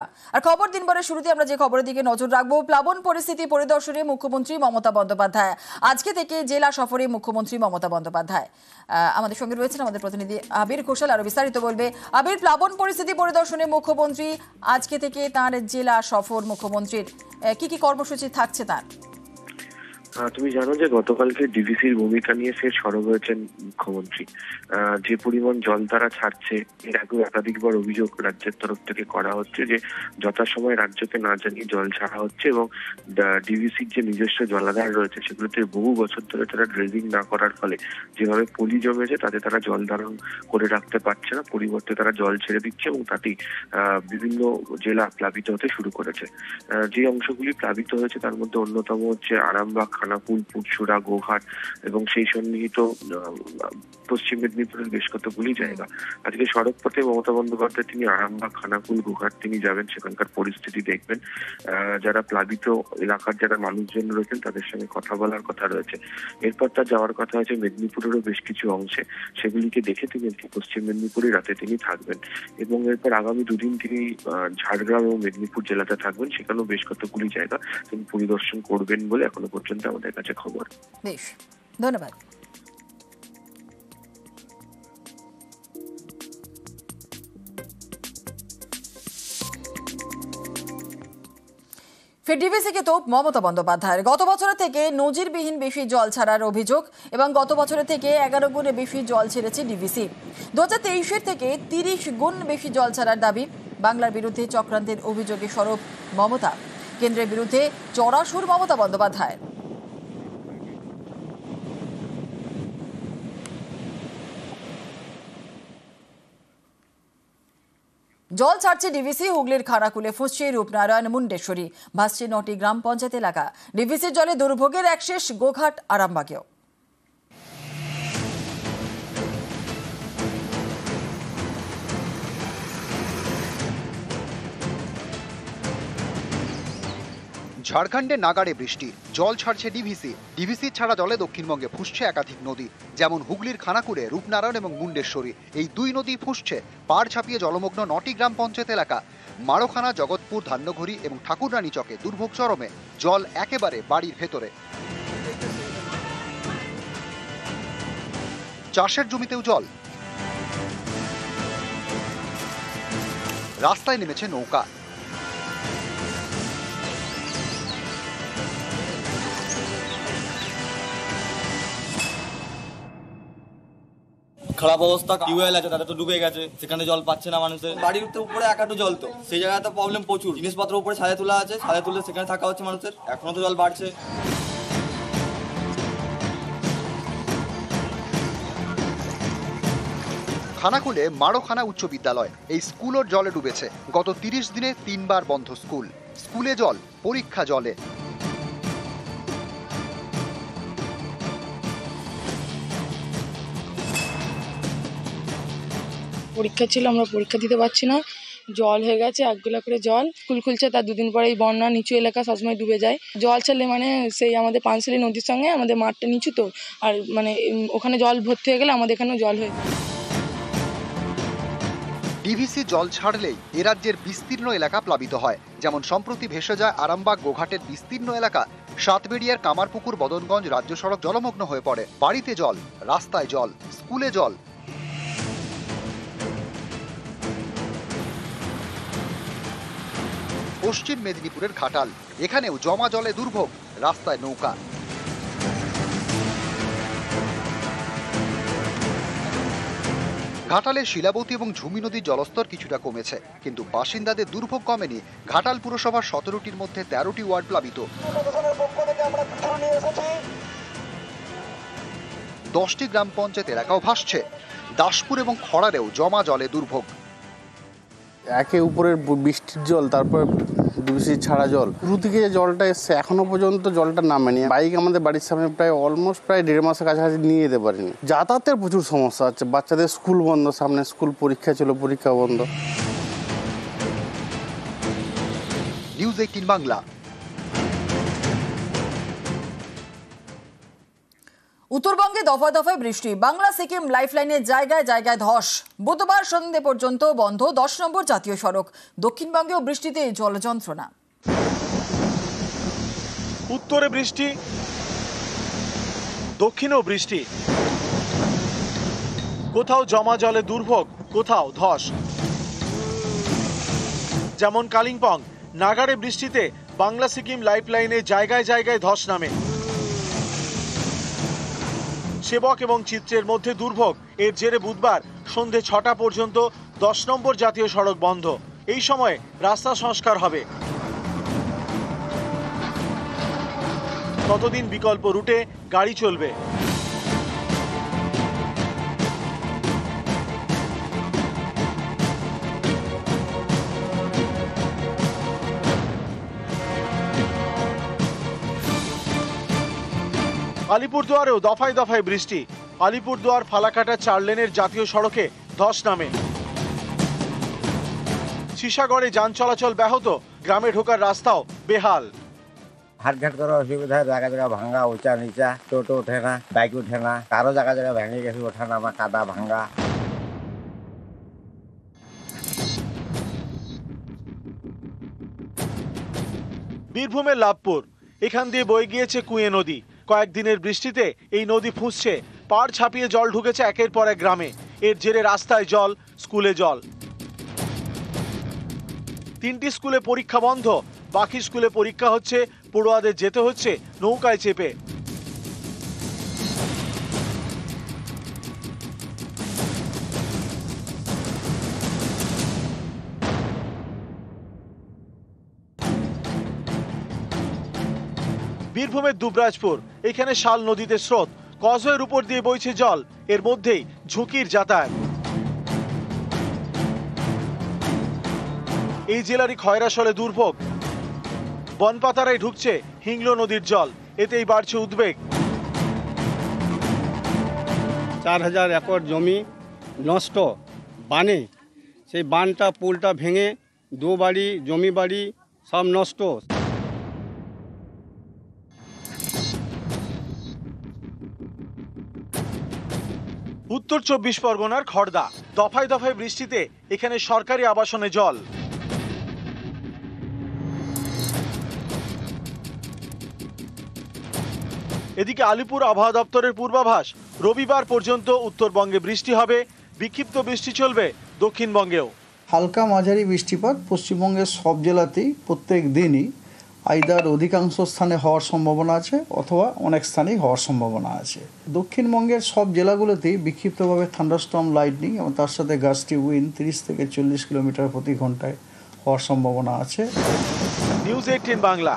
আর খবর দিনভরের শুরুতে আমরা যে খবরের দিকে নজর রাখবো, প্লাবন পরিস্থিতি পরিদর্শনে মুখ্যমন্ত্রী মমতা বন্দ্যোপাধ্যায়। আজকে থেকে জেলা সফরে মুখ্যমন্ত্রী মমতা বন্দ্যোপাধ্যায়। আমাদের সঙ্গে রয়েছেন আমাদের প্রতিনিধি আবির ঘোষাল, আরো বিস্তারিত বলবে। আবির, প্লাবন পরিস্থিতি পরিদর্শনে মুখ্যমন্ত্রী, আজকে থেকে তার জেলা সফর মুখ্যমন্ত্রীর, কি কি কর্মসূচি থাকছে তার? তুমি জানো যে গতকালকে ডিভিসির ভূমিকা নিয়ে ফের সরব হয়েছেন মুখ্যমন্ত্রী। যে পরিমাণ জল তারা ছাড়ছে, এর আগেও একাধিকবার অভিযোগ রাজ্যের তরফ থেকে করা হচ্ছে যে যথাসময়ে রাজ্যকে না জানিয়ে জল ছাড়া হচ্ছে এবং ডিভিসির যে নিজস্ব জলাধার রয়েছে সেগুলোতে বহু বছর ধরে তারা ড্রেজিং না করার ফলে যেভাবে পলি জমেছে তাতে তারা জল ধারণ করে রাখতে পারছে না, পরিবর্তে তারা জল ছেড়ে দিচ্ছে এবং তাতেই বিভিন্ন জেলা প্লাবিত হতে শুরু করেছে। যে অংশগুলি প্লাবিত হয়েছে তার মধ্যে অন্যতম হচ্ছে আরামবাগ, খানাকুল, পুরসুরা, গোঘাট এবং সেই সন্নিহিত পশ্চিম মেদিনীপুরের বেশ কতগুলি জায়গা। আজকে সড়ক পথে মমতা বন্দ্যোপাধ্যায় তিনি আরামবাগ, খানাকুল, গোঘাট তিনি যাবেন, সেখানকার পরিস্থিতি দেখবেন। যারা প্লাবিত এলাকার যারা মানুষজন রয়েছেন তাদের সঙ্গে কথা বলার কথা রয়েছে। এরপর তার যাওয়ার কথা আছে মেদিনীপুরেরও বেশ কিছু অংশে, সেগুলিকে দেখে তিনি পশ্চিম মেদিনীপুরে রাতে তিনি থাকবেন এবং এরপর আগামী দুদিন তিনি ঝাড়গ্রাম এবং মেদিনীপুর জেলাতে থাকবেন, সেখানেও বেশ কতগুলি জায়গা তিনি পরিদর্শন করবেন বলে এখনো পর্যন্ত আমাদের কাছে খবর। বেশ, ধন্যবাদ। ফের ডিভিসিকে তোপ মমতা বন্দ্যোপাধ্যায়ের। গত বছরের থেকে নজিরবিহীন বেশি জল ছাড়ার অভিযোগ এবং গত বছরের থেকে 11 গুণে বেশি জল ছেড়েছে ডিভিসি। 2023-এর থেকে 30 গুণ বেশি জল ছাড়ার দাবি। বাংলার বিরুদ্ধে চক্রান্তের অভিযোগে সরব মমতা। কেন্দ্রের বিরুদ্ধে চড়া সুর মমতা বন্দ্যোপাধ্যায়ের। জল ছাড়ছে ডিভিসি। হুগলির খানাকুলে ফুঁসছে রূপনারায়ণ, মুন্ডেশ্বরী, ভাসছে 9টি গ্রাম পঞ্চায়েত এলাকা। ডিভিসির জলে দুর্ভোগের একশেষ গোঘাট, আরামবাগেও। ঝাড়খণ্ডে নাগাড়ে বৃষ্টি, জল ছাড়ছে ডিভিসি। ডিভিসি ছাড়া জলে দক্ষিণবঙ্গে ফুঁসছে একাধিক নদী, যেমন হুগলির খানাকুলে রূপনারায়ণ এবং মুন্ডেশ্বরী। এই দুই নদী ফুঁসছে পাড় ছাপিয়ে জলমগ্ন 9টি গ্রাম পঞ্চায়েত এলাকা। মারোখানা, জগৎপুর, ধান্যঘড়ি এবং ঠাকুররানী চকে দুর্ভোগ চরমে। জল একেবারে বাড়ির ভেতরে। চাষের জমিতেও জল। রাস্তায় নেমেছে নৌকা। খারাপ অবস্থা, টিউবওয়েল আছে তাদের তো ডুবে গেছে, সেখানে জল পাচ্ছে না মানুষের। বাড়ির উপরে একাটু জল, তো সেই জায়গায় তো প্রবলেম প্রচুর। জিনিসপত্র উপরে ছাদে তোলা আছে, ছাদে তুলে সেখানে থাকা হচ্ছে মানুষের। এখনো তো জল বাড়ছে। খানাকুলে মারোখানা উচ্চ বিদ্যালয়, এই স্কুলও জলে ডুবেছে। গত 30 দিনে 3 বার বন্ধ স্কুল। স্কুলে জল, পরীক্ষা জলে। পরীক্ষা ছিল, আমরা পরীক্ষা দিতে পারছি না, জল হয়ে গেছে। 1 গলা করে জল। স্কুল খুলছে, তার 2 দিন পরেই বন্যা, নিচু এলাকা সবসময় ডুবে যায়। জল ছাড়লে মানে সেই আমাদের পানশালী নদীর সঙ্গে আমাদের মাঠটা নিচু, তো আর মানে ওখানে জল ভর্তি হয়ে গেলে আমাদের এখানেও জল হয়ে যায়। ডিভিসি জল ছাড়লেই এ রাজ্যের বিস্তীর্ণ এলাকা প্লাবিত হয়, যেমন সম্প্রতি ভেসে যায় আরামবাগ, গোঘাটের বিস্তীর্ণ এলাকা। সাতবেড়িয়ার কামারপুকুর, বদনগঞ্জ রাজ্য সড়ক জলমগ্ন হয়ে পড়ে। বাড়িতে জল, রাস্তায় জল, স্কুলে জল। পশ্চিম মেদিনীপুরের ঘাটাল, এখানেও জমা জলে দুর্ভোগ, রাস্তায় নৌকা। ঘাটালের শিলাবতী এবং ঝুমি নদীর জলস্তর কিছুটা কমেছে, কিন্তু বাসিন্দাদের দুর্ভোগ কমেনি। ঘাটাল পুরসভার 17টির মধ্যে 13টি ওয়ার্ড প্লাবিত। 10টি গ্রাম পঞ্চায়েত এলাকাও ভাসছে। দাসপুর এবং খড়ারেও জমা জলে দুর্ভোগ। একে উপরের বৃষ্টির জল, তারপর ডিভিসি ছাড়া জল, শুরু থেকে যে জলটা এসছে এখনো পর্যন্ত জলটা নামেনি। বাইক আমাদের বাড়ির সামনে প্রায় 1.5 মাসের কাছাকাছি নিয়ে যেতে পারিনি। যাতায়াতের প্রচুর সমস্যা হচ্ছে। বাচ্চাদের স্কুল বন্ধ, সামনে স্কুল পরীক্ষা ছিল, পরীক্ষা বন্ধ। নিউজ 18 বাংলা। উত্তরবঙ্গে দফায় দফায় বৃষ্টি, বাংলা সিকিম লাইফলাইনের জায়গায় জায়গায় ধস। বুধবার সন্ধ্যে পর্যন্ত বন্ধ 10 নম্বর জাতীয় সড়ক। দক্ষিণবঙ্গেও বৃষ্টিতে জল যন্ত্রণা। উত্তরে বৃষ্টি, দক্ষিণেও বৃষ্টি, কোথাও জমা জলে দুর্ভোগ, কোথাও ধস। যেমন কালিম্পং, নাগাড়ে বৃষ্টিতে বাংলা সিকিম লাইফলাইনে জায়গায় জায়গায় ধস নামে। সেবক এবং চিত্রের মধ্যে দুর্ভোগ। এর জেরে বুধবার সন্ধে 6টা পর্যন্ত 10 নম্বর জাতীয় সড়ক বন্ধ। এই সময়ে রাস্তা সংস্কার হবে। ততদিন বিকল্প রুটে গাড়ি চলবে। আলিপুরদুয়ারেও দফায় দফায় বৃষ্টি। আলিপুরদুয়ার ফালাকাটা 4 লেনের জাতীয় সড়কে ধস নামে। সিসাগড়ে যান চলাচল ব্যাহত, গ্রামে ঢোকার রাস্তাও বেহাল। হাটঘাট করার অসুবিধা, জায়গা জায়গা ভাঙ্গা, উঁচা নিচা, টোটো ওঠে না, বাইক ওঠে না, কারো জায়গা জায়গা ভেঙে গেছে, ওঠা নামা, কাদা ভাঙ্গা। বীরভূমের লাভপুর, এখান দিয়ে বয়ে গিয়েছে কুঁয়ে নদী। কয়েকদিনের বৃষ্টিতে এই নদী ফুঁসছে, পাড় ছাপিয়ে জল ঢুকেছে একের পর এক গ্রামে। এর জেরে রাস্তায় জল, স্কুলে জল। 3টি স্কুলে পরীক্ষা বন্ধ, বাকি স্কুলে পরীক্ষা হচ্ছে, পড়ুয়াদের যেতে হচ্ছে নৌকায় চেপে। বীরভূমের দুবরাজপুর, এখানে শাল নদীতে স্রোত, কজওয়ের উপর দিয়ে বইছে জল। এর মধ্যেই ঝুঁকির যাতায়াত। এই জেলারই খয়রাশলে দুর্ভোগ। বনপাতারায় ঢুকছে হিংলো নদীর জল, এতেই বাড়ছে উদ্বেগ। 4000 একর জমি নষ্ট বানে, সেই বানটা পুলটা ভেঙে 2 বাড়ি জমি বাড়ি সব নষ্ট। উত্তর 24 পরগনার খড়দা, দফায় দফায় বৃষ্টিতে এখানে সরকারি আবাসনে জল। এদিকে আলিপুর আবহাওয়া দপ্তরের পূর্বাভাস, রবিবার পর্যন্ত উত্তরবঙ্গে বৃষ্টি হবে, বিক্ষিপ্ত বৃষ্টি চলবে দক্ষিণবঙ্গেও। হালকা মাঝারি বৃষ্টিপাত পশ্চিমবঙ্গের সব জেলাতেই প্রত্যেক দিনই আইদার অধিকাংশ স্থানে হওয়ার সম্ভাবনা আছে অথবা অনেক স্থানেই হওয়ার সম্ভাবনা আছে। দক্ষিণবঙ্গের সব জেলাগুলোতেই বিক্ষিপ্তভাবে থান্ডারস্টর্ম, লাইটনিং এবং তার সাথে গাস্টি উইন্ড 30 থেকে 40 কিলোমিটার প্রতি ঘন্টায় হওয়ার সম্ভাবনা আছে। নিউজ 18 বাংলা।